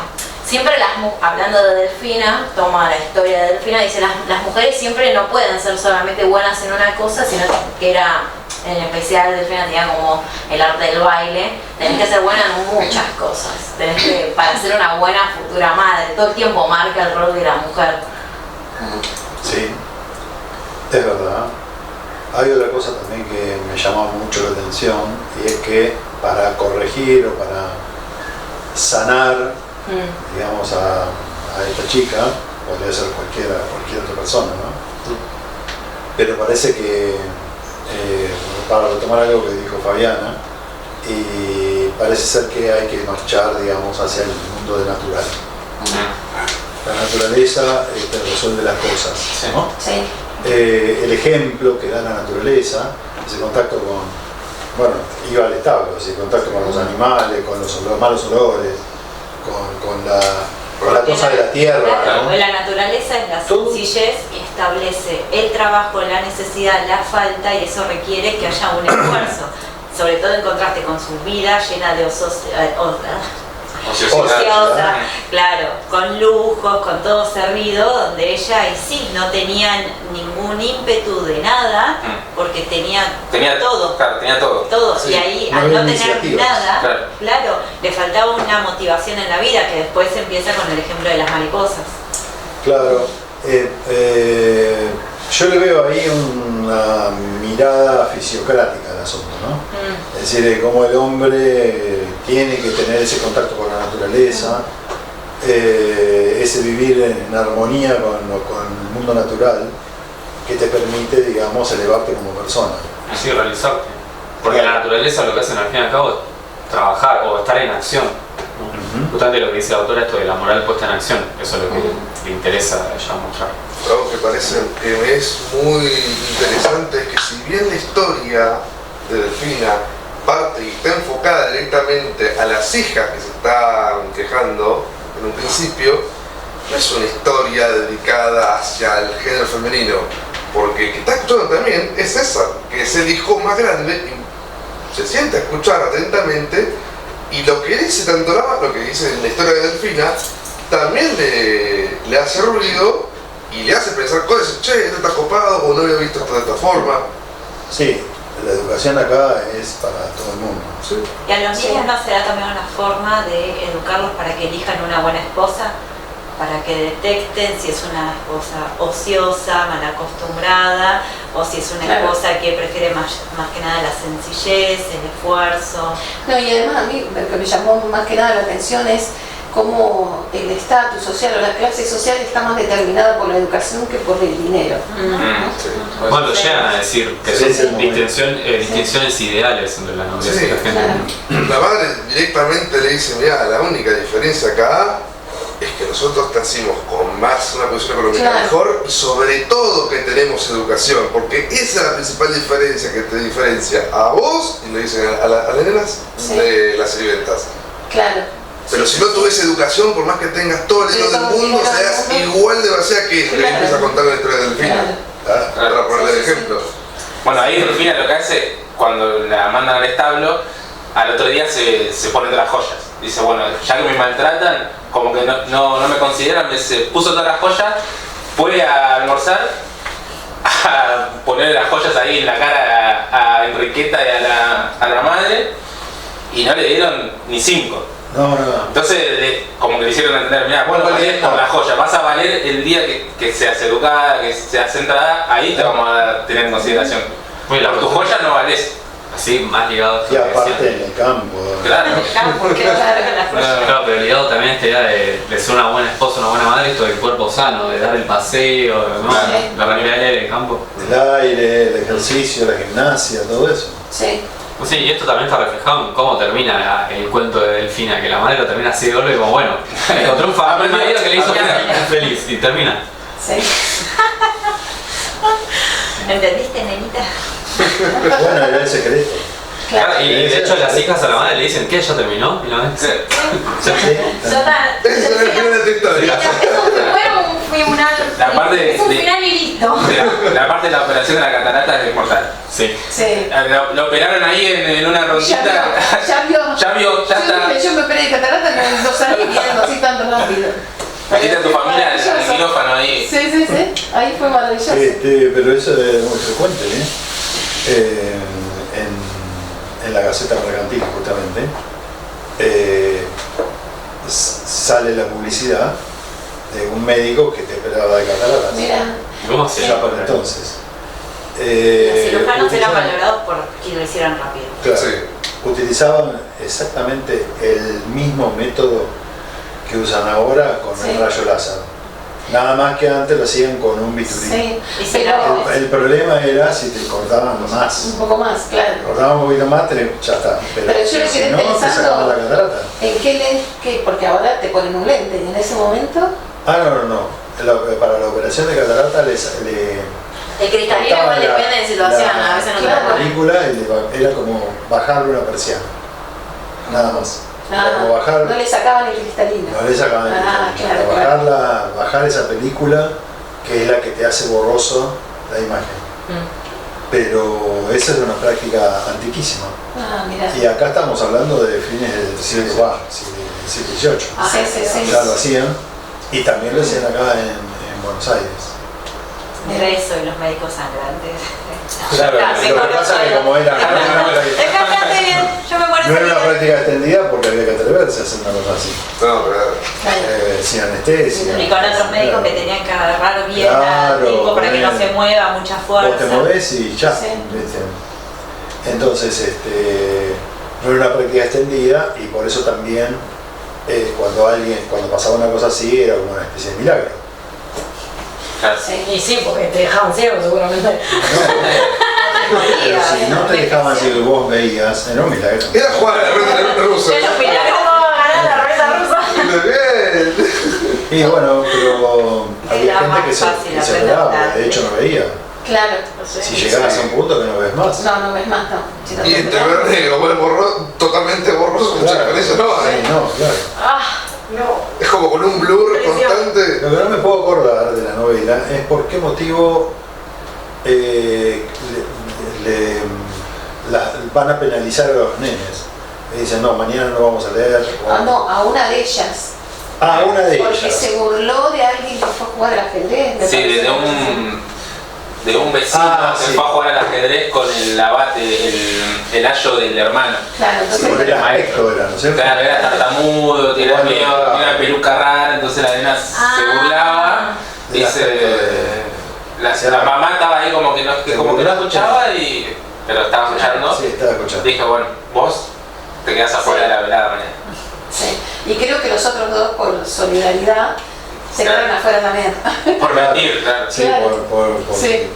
siempre hablando de Delfina, toma la historia de Delfina, dice las mujeres siempre no pueden ser solamente buenas en una cosa, sino que era, en especial Delfina tenía como el arte del baile, tenés que ser buena en muchas cosas, tenés que, para ser una buena futura madre, todo el tiempo marca el rol de la mujer. Sí, es verdad. Hay otra cosa también que me llama mucho la atención y es que para corregir o para sanar, digamos, a esta chica, podría ser cualquier otra persona, ¿no? Pero parece que, para retomar algo que dijo Fabiana, y parece ser que hay que marchar, digamos, hacia el mundo de natural. La naturaleza resuelve las cosas, ¿no? Sí. El ejemplo que da la naturaleza, ese contacto con, bueno, iba al establo, ese contacto con los animales, con los malos olores, con la cosa de la tierra, Claro, ¿no? la naturaleza es la Todo. sencillez y establece el trabajo, la necesidad, la falta, y eso requiere que haya un esfuerzo, sobre todo en contraste con su vida llena de ociosa, claro, con lujos, con todo servido, donde ella y sí no tenía ningún ímpetu de nada, porque tenía todo. Claro, tenía todo. Todo, Sí, y ahí no al había no tener iniciativas. nada, claro, le faltaba una motivación en la vida, que después empieza con el ejemplo de las mariposas. Claro. Yo le veo ahí una mirada fisiocrática al asunto, ¿no? Es decir, cómo el hombre tiene que tener ese contacto con la naturaleza, ese vivir en armonía con el mundo natural, que te permite, digamos, elevarte como persona. Así realizarte. Porque la naturaleza lo que hace al fin y al cabo es trabajar o estar en acción. Justamente lo que dice la autora, esto de la moral puesta en acción, eso es lo que le interesa a ella mostrar. Algo que parece que me es muy interesante es que si bien la historia de Delfina parte y está enfocada directamente a las hijas que se están quejando en un principio, no es una historia dedicada hacia el género femenino, porque el que está escuchando también es César, que es el hijo más grande y se siente a escuchar atentamente, y lo que dice tanto lo que dice en la historia de Delfina también le hace ruido y le hace pensar cosas, che, esto está copado o no había visto esto de esta forma. Sí, la educación acá es para todo el mundo. Sí. Y a los niños no será también una forma de educarlos para que elijan una buena esposa. para que detecten si es una esposa ociosa, mal acostumbrada, o si es una esposa que prefiere más que nada la sencillez, el esfuerzo. No, y además a mí lo que me llamó más que nada la atención es cómo el estatus social o la clase social está más determinada por la educación que por el dinero. Bueno, llegan a decir que son distinciones ideales entre la nobleza y la gente. La madre directamente le dice, mira, la única diferencia acá es que nosotros nacimos con más una posición económica mejor y sobre todo que tenemos educación, porque esa es la principal diferencia que te diferencia a vos, y le dicen a las nenas, de las sirvientas. Claro. Pero si no tuviese educación, por más que tengas todo el dinero del mundo, seas igual de vacía que ella. Le empieza a contar la historia de Delfina. Para ponerle el ejemplo. Bueno, ahí Delfina lo que hace, cuando la mandan al establo, al otro día se pone todas las joyas. Dice, bueno, ya que me maltratan, como que no me consideran, se puso todas las joyas, fue a almorzar, a ponerle las joyas ahí en la cara a Enriqueta y a la madre, y no le dieron ni 5. No. Entonces, como que le hicieron entender, mira, vos no valés por la joya, vas a valer el día que seas educada, que seas centrada, ahí te vamos a tener en consideración. Por tu joya no valés. Así, más ligado a y aparte en el campo. Claro. Claro, pero ligado también a esta idea de ser una buena esposa, una buena madre, esto del cuerpo sano, de dar el paseo, ¿no? La realidad del campo. El aire, el ejercicio, la gimnasia, todo eso. Sí. Sí, y esto también está reflejado en cómo termina el cuento de Delfina, que la madre lo termina así de golpe y como, bueno, encontró un marido que le hizo feliz y termina. Sí. ¿Entendiste, nenita? Bueno, era el secreto. Claro, y de hecho las hijas a la madre le dicen, ¿qué? ¿Ya terminó? Y la madre dice, Esa es la primera de tu historia. La parte es un final y listo. La parte de la operación de la catarata es mortal. Sí. Lo operaron ahí en una rondita. Ya vio, ya está. Yo me operé de catarata, no salí viendo así tanto rápido. Metiste a tu familia en el quirófano ahí. Sí. Ahí fue maravilloso. Pero eso es muy frecuente, en la Gaceta Mercantil, justamente, sale la publicidad de un médico que te operaba de cataratas. Mira. ¿Cómo se Ya llama? por entonces. Los cirujanos eran valorados por que lo hicieran rápido. Claro, Sí. utilizaban exactamente el mismo método que usan ahora con el rayo láser. Nada más que antes lo hacían con un bisturí. Sí, pero El problema era si te cortaban más. un poco más, claro. Cortaban un poquito más, ya está. Pero yo me si quedé no, te sacaban pensando la catarata. en qué lente, porque ahora te ponen un lente y en ese momento. Para la operación de catarata El cristalino cortaban igual depende de situación, a veces no te la lo ponen. película y era como bajarle una persiana. Nada más. Como bajar, No le sacaban el cristalino. no le sacaban el cristalino. Claro. Para bajar esa película que es la que te hace borroso la imagen. Pero esa es una práctica antiquísima. Mira. Y acá estamos hablando de fines del siglo XVIII. Sí. Ya lo hacían y también lo hacían acá en Buenos Aires. Por eso y los médicos sangrantes. Claro, lo que pasa es que como era Descansaste bien, yo me muero no era una bien. práctica extendida porque había que atreverse a hacer una cosa así. No, pero Sin anestesia. Y con otros médicos que tenían que agarrar bien Claro, al tipo para que no se mueva mucha Vos te fuerza. movés y ya. Sí. ¿viste? Entonces, no era una práctica extendida y por eso también cuando pasaba una cosa así era como una especie de milagro. Y sí, porque te dejaban ciego seguramente. Pero si no te dejaban ciego y vos veías, era un milagro. era jugar a la ruleta rusa. Ellos miraron cómo va a ganar la ruleta rusa. Bien. Y bueno, pero había Era gente más que fácil se aprender a operaba, hablar. de hecho no veía. Claro. Si llegabas a un punto que no ves más. No ves más, no. Si no Y te entre operan. ver negro, ver totalmente borroso, mucha diferencia no hay. Sí, no, claro. Es como con un blur constante. Lo que no me puedo acordar de la novela es por qué motivo van a penalizar a los nenes. Le dicen, no, mañana no vamos a leer. No, a una de ellas. Una de ellas. Porque se burló de alguien que fue a jugar al ajedrez. me Sí, parece. de un de un vecino que fue a jugar al ajedrez con el abate, el ayo del hermano. Claro, Sí, entonces porque era maestro, ¿no es cierto? Claro, era tartamudo, tenía una peluca rara, entonces la nena se burlaba. La mamá estaba ahí como que no escuchaba, pero estaba escuchando. Sí, estaba escuchando. Dije, bueno, vos te quedás afuera de la velada mañana. sí. Y creo que los otros dos, por solidaridad, se quedaron afuera también. Por mentir, claro. Sí, Claro. por Sí,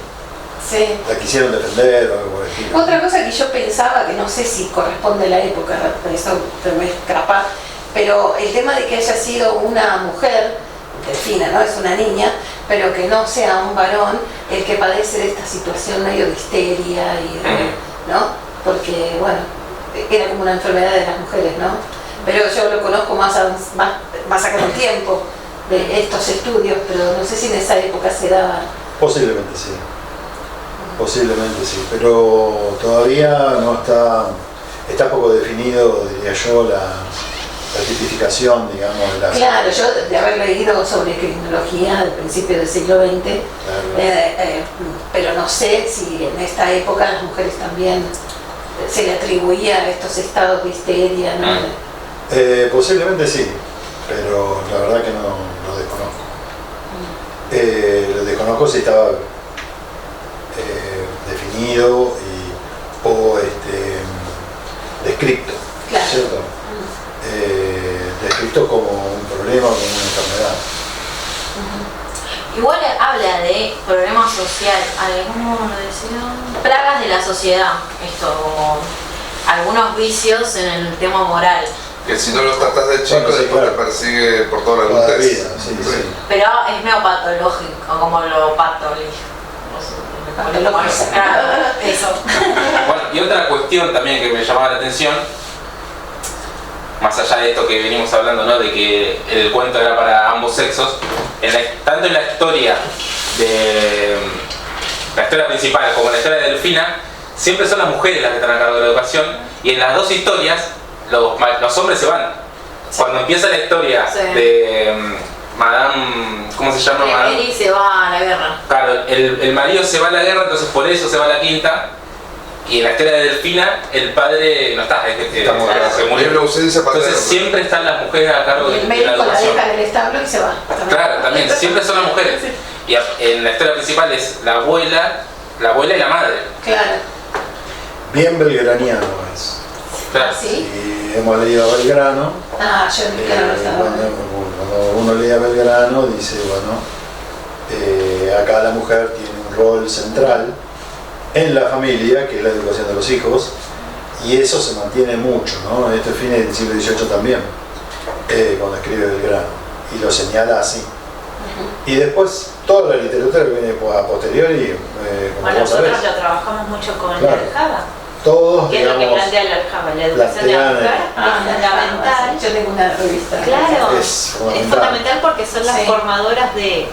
sí. la quisieron defender o algo por el estilo. Otra cosa que yo pensaba, que no sé si corresponde a la época, eso te me escapa, pero el tema de que haya sido una mujer, Delfina, ¿no? Es una niña, pero que no sea un varón el que padece de esta situación medio de histeria, ¿no? Porque, bueno, era como una enfermedad de las mujeres, ¿no? Pero yo lo conozco más acá en el tiempo de estos estudios, pero no sé si en esa época se daba. Posiblemente sí. Posiblemente sí, pero todavía no está poco definido, diría yo, la tipificación, digamos, de la... Claro, yo de haber leído sobre criminología al principio del siglo XX, pero no sé si en esta época a las mujeres también se le atribuía estos estados de histeria, ¿no? Posiblemente sí, pero la verdad que no lo desconozco. Lo desconozco si estaba definido o descrito, Claro. ¿cierto? Descrito como un problema o como una enfermedad. Igual habla de problemas sociales, ¿cómo lo decían? Plagas de la sociedad, esto, como algunos vicios en el tema moral. Que si no lo tratas de chico, Bueno, sí, después claro. te persigue por toda la Toda la adultez. vida, sí. Pero es medio patológico, como lo patológico. Claro, eso. Bueno, y otra cuestión también que me llamaba la atención, más allá de esto que venimos hablando, ¿no? De que el cuento era para ambos sexos, tanto en la historia principal como en la historia de Delfina, siempre son las mujeres las que están a cargo de la educación, y en las dos historias los hombres se van. Cuando empieza la historia de Madame, ¿cómo se llama? Mary se va a la guerra. Claro, el marido se va a la guerra, entonces por eso se va a la quinta. Y en la historia de Delfina, el padre no está, se murió. Hay una ausencia paterna. Entonces siempre están las mujeres a cargo Y el de la médico la educación. deja en el establo y se va. Claro, también, siempre son las mujeres. Y en la historia principal es la abuela y la madre. Claro. Bien belgraniano es. Claro. ¿Sí? Si hemos leído a Belgrano, Ah, yo en mi cara no estaba. cuando uno lee a Belgrano dice, bueno, acá la mujer tiene un rol central en la familia, que es la educación de los hijos, y eso se mantiene mucho, ¿no? Esto es fines del siglo XVIII también, cuando escribe Belgrano, y lo señala así. Y después toda la literatura que viene a posteriori, como Bueno, vos nosotros sabés, lo trabajamos mucho con Claro. la Aljaba. todos, ¿Qué es lo que digamos, plantea la Aljaba? La educación de la plantean mujer es fundamental. Yo tengo una revista. Claro, es es fundamental porque son las Sí. formadoras de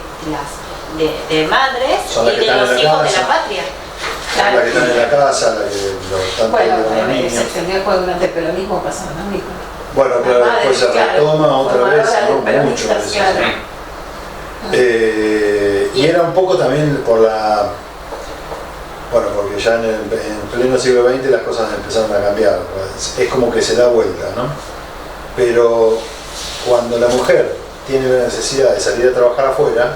madres Son las y que de están en los la hijos de casa. la patria. la que están en la casa, la que lo están Bueno, teniendo los se niños. extendió después durante el peronismo, pasaron lo mismo. Bueno, claro, Las después se madres, retoma claro, otra vez, formadoras ¿no? de peronistas, Mucho de eso. claro. Y era un poco también por porque ya en pleno siglo XX las cosas empezaron a cambiar, es como que se da vuelta, ¿no? Pero cuando la mujer tiene la necesidad de salir a trabajar afuera,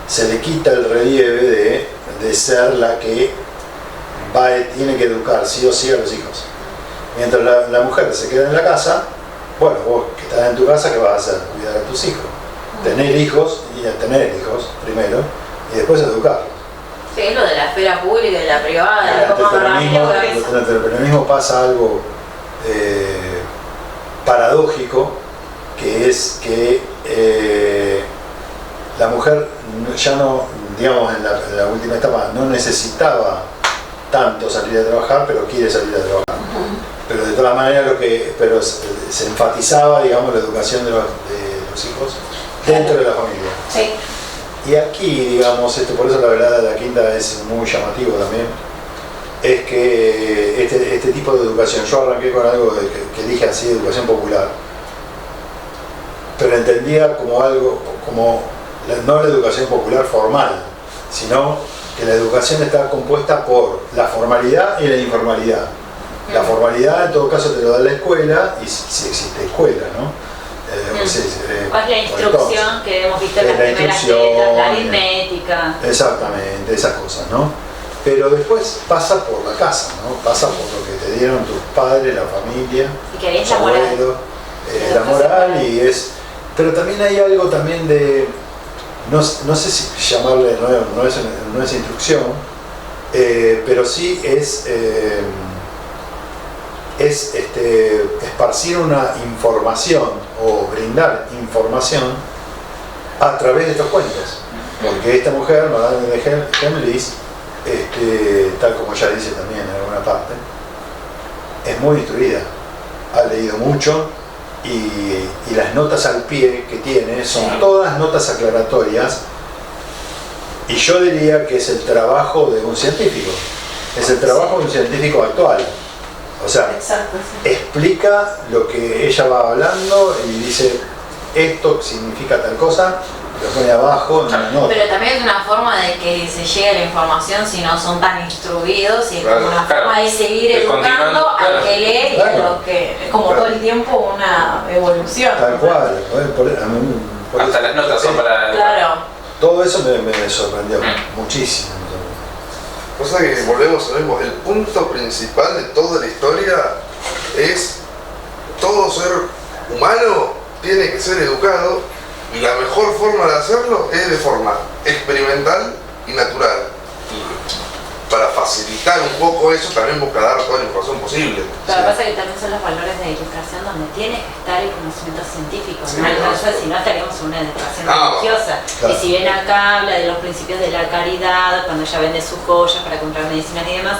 se le quita el relieve de ser la que tiene que educar sí o sí a los hijos. Mientras la mujer se queda en la casa, bueno, vos que estás en tu casa, ¿qué vas a hacer? Cuidar a tus hijos. Tener hijos primero, y después educarlos. Sí, es lo de la esfera pública y la privada, Durante el peronismo pasa algo paradójico, que es que la mujer ya no, digamos, en la última etapa no necesitaba tanto salir a trabajar, pero quiere salir a trabajar. Pero de todas maneras se enfatizaba, digamos, la educación de los hijos dentro de la familia. Sí. Y aquí, digamos, por eso la velada de la quinta es muy llamativo también, es que este tipo de educación, yo arranqué con algo que dije así, educación popular, pero entendía como algo, no la educación popular formal, sino que la educación está compuesta por la formalidad y la informalidad. La formalidad en todo caso te lo da la escuela, y si existe escuela, ¿no? ¿Cuál es la instrucción que hemos visto en las primeras letras, la aritmética? Exactamente, esas cosas, ¿no? Pero después pasa por la casa, ¿no? Pasa por lo que te dieron tus padres, la familia, y que ahí es tus la moral. abuelos, la moral, y es... Pero también hay algo también de... No sé si llamarle, no es instrucción, pero sí es esparcir una información o brindar información a través de estos cuentos. Porque esta mujer, Madame de Genlis, tal como ella dice también en alguna parte, es muy instruida, ha leído mucho y las notas al pie que tiene son todas notas aclaratorias, y yo diría que es el trabajo de un científico, es el trabajo de un científico actual. O sea, Exacto, sí. explica lo que ella va hablando y dice esto significa tal cosa, lo pone abajo en una nota. Pero también es una forma de que se llegue la información si no son tan instruidos, y es como una forma de seguir educando al que lee y a los que es como todo el tiempo una evolución. Tal cual. Hasta las notas son para... Claro. Todo eso me sorprendió muchísimo. Cosa que volvemos a lo mismo, el punto principal de toda la historia es todo ser humano tiene que ser educado, y la mejor forma de hacerlo es de forma experimental y natural. Y para facilitar un poco eso también busca dar toda la información posible. Lo que pasa es que también son los valores de ilustración donde tiene que estar el conocimiento científico, Sí, no alcanza, si no estaríamos en una educación religiosa. Claro. Y si bien acá habla de los principios de la caridad, cuando ella vende sus joyas para comprar medicinas y demás,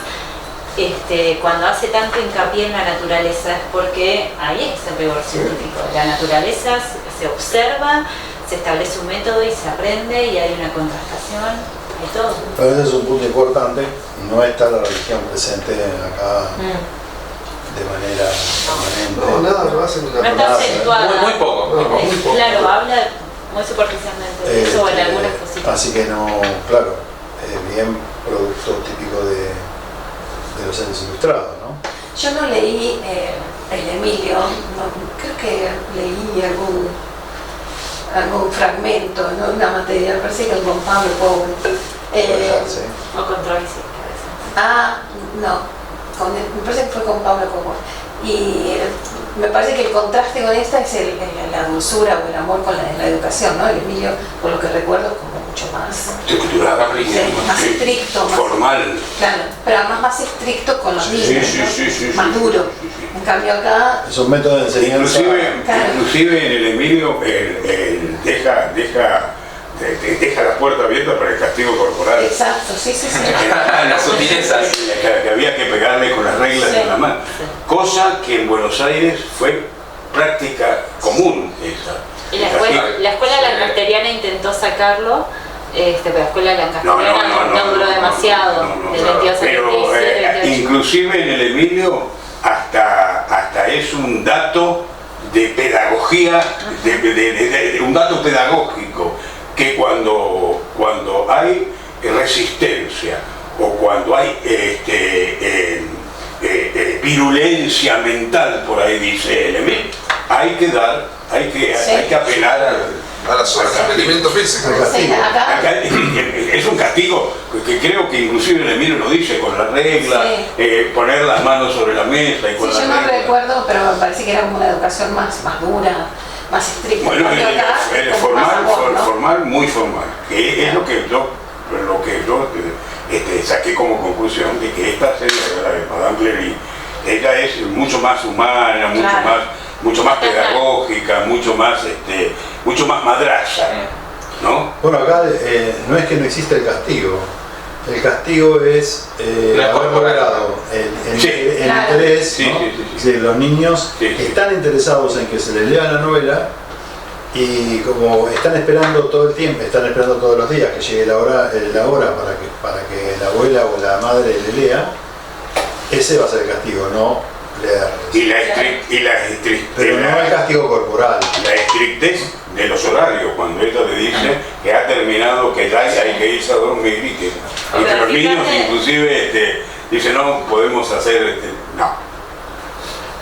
cuando hace tanto hincapié en la naturaleza es porque ahí es el rigor científico. La naturaleza se observa, se establece un método y se aprende, y hay una contrastación, hay todo. Pero ese es un punto importante, no está la religión presente acá de manera permanente. No, nada, no hacen No está nada. acentuada. Muy poco. Muy poco. Claro, habla muy superficialmente de eso, en algunas cositas. Así que no, claro, bien producto típico de los seres ilustrados, ¿no? Yo no leí el Emilio, creo que leí algún fragmento, ¿no? Una materia, me parece que con Pablo Pobre. Sí. O controversia. No, me parece que fue con Pablo Pobre. Y me parece que el contraste con esta es la dulzura o el amor con la educación, ¿no? El Emilio, por lo que recuerdo, como mucho más Estructurado, más estricto, más formal. Claro, pero además más estricto con los Sí, niños, sí, ¿no? sí, sí, Más sí, duro. sí, sí. En cambio acá, Es un método de enseñanza. Inclusive en el Emilio él deja la puerta abierta para el castigo corporal. exacto, sí. Las sutilezas. Que había que pegarle con las reglas de la mano. Cosa que en Buenos Aires fue práctica común esa. Y la escuela lancasteriana intentó sacarlo, pero la escuela lancasteriana no duró demasiado, del 22 al Pero 27, 28. inclusive en el Emilio hasta es un dato de pedagogía, de un dato pedagógico, que cuando hay resistencia o cuando hay virulencia mental, por ahí dice el Emilio, hay que apelar A al sometimiento físico. Sí, acá, Es un castigo que creo que inclusive el Emilio lo dice, con la regla, poner las manos sobre la mesa y con sí, la yo no regla. recuerdo, pero me parece que era como una educación más dura, más estricta. Bueno, En cambio acá, como más amor, ¿no? formal, muy formal. Que es lo que yo saqué como conclusión de que esta serie, la de Madame Cléry, ella es mucho más humana, mucho más pedagógica, mucho más madraza, ¿no? Bueno, acá no es que no exista el castigo es haber logrado el interés, ¿no? Sí. Los niños están interesados en que se les lea la novela, y como están esperando todo el tiempo, están esperando todos los días que llegue la hora para que la abuela o la madre le lea, ese va a ser el castigo, no leer. Y la estrictez, Pero no el castigo corporal. la estrictez de los horarios, cuando ella le dice que ha terminado, que ya hay que irse a dormir y que los niños inclusive dicen no podemos hacer, no.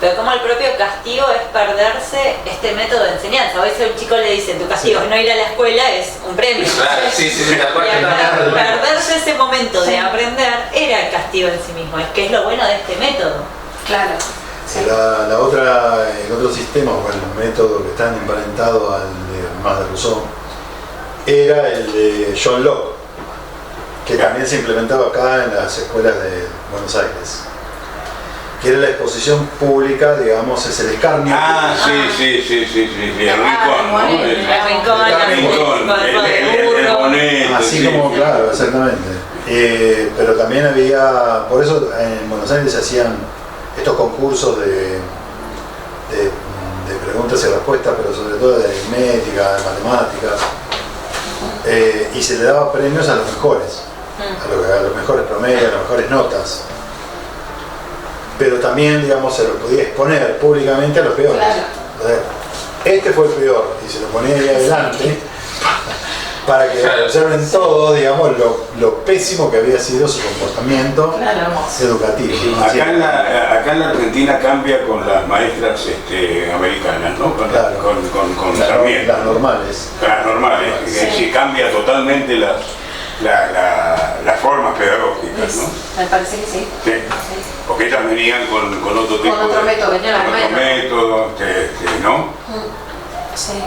Pero como el propio castigo es perderse este método de enseñanza. A veces un chico le dice, tu castigo es no ir a la escuela, es un premio. Claro, sí, te acuerdas. Y perderse ese momento de aprender era el castigo en sí mismo, es que es lo bueno de este método. Claro. Sí. El otro sistema, o el método que está emparentado al más de Rousseau, era el de John Locke, que también se implementaba acá en las escuelas de Buenos Aires. Que era la exposición pública, digamos, es el escarnio. Sí, el rincón, ¿no? El boneto. Así como, claro, exactamente. Pero también había, por eso en Buenos Aires se hacían estos concursos de preguntas y respuestas, pero sobre todo de aritmética, de matemáticas, y se le daba premios a los mejores, a los mejores promedios, a las mejores notas. Pero también, digamos, se lo podía exponer públicamente a los peores. Claro. Este fue el peor, y se lo ponía ahí adelante para que observen todo, digamos, lo pésimo que había sido su comportamiento educativo. Acá en la Argentina cambia con las maestras americanas, ¿no? Con Sarmiento. Las normales. Las normales, sí, cambia totalmente las formas pedagógicas, ¿no? Me parece que sí. Sí. Porque ellas venían con otro tipo con otro método, ¿no? Sí.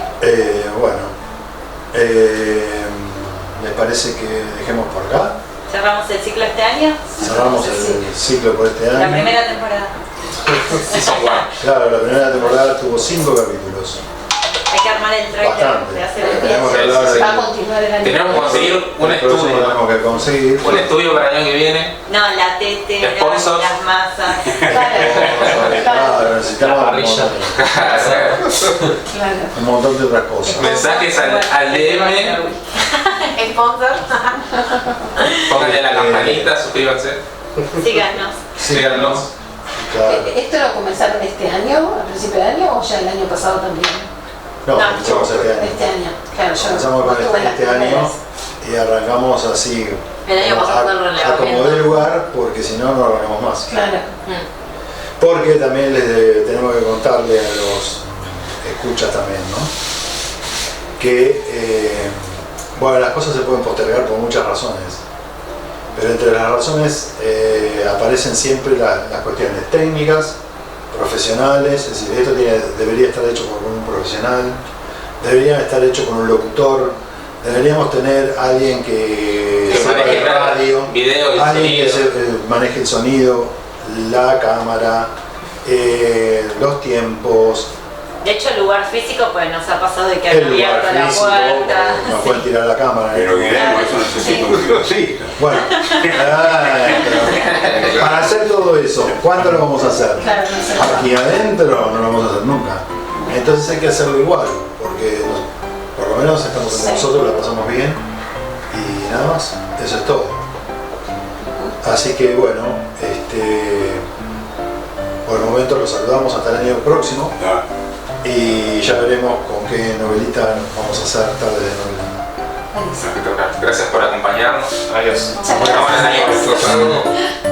Me parece que dejemos por acá. ¿Cerramos el ciclo este año? Cerramos el ciclo por este año. La primera temporada. Claro, la primera temporada tuvo 5 capítulos. Hay que armar el trailer de hace 20 días. Va a continuar el año. Tenemos que conseguir un estudio. Tenemos que conseguir un estudio para el año que viene. No, la tetera, las masas. Claro, necesitamos un montón de otras cosas. Mensajes al DM. Sponsor. Pónganle la campanita, suscríbanse. Síganos. Claro. ¿Esto lo comenzaron este año, al principio del año, o ya el año pasado también? No, comenzamos este año. Este año, claro, yo comenzamos con este año y arrancamos así. El año pasado no lo acomodé el lugar porque si no, no arrancamos más. Claro. Porque también tenemos que contarle a los escuchas también, ¿no? Que, las cosas se pueden postergar por muchas razones. Pero entre las razones aparecen siempre las cuestiones técnicas, profesionales, es decir, esto debería estar hecho por un profesional, debería estar hecho con un locutor, deberíamos tener alguien que sepa de radio, video, alguien que maneje el sonido, la cámara, los tiempos. De hecho, el lugar físico, pues nos ha pasado de que han abierto la puerta. Nos pueden tirar la cámara. Pero Guillermo, eso necesita un velocista. Bueno, para hacer todo eso, ¿cuándo lo vamos a hacer? Aquí adentro no lo vamos a hacer nunca. Entonces hay que hacerlo igual, porque por lo menos estamos entre nosotros, la pasamos bien y nada más. Eso es todo. Así que bueno, por el momento los saludamos hasta el año próximo. Y ya veremos con qué novelita vamos a hacer tarde de novela. Gracias por acompañarnos. Adiós. Buenas noches.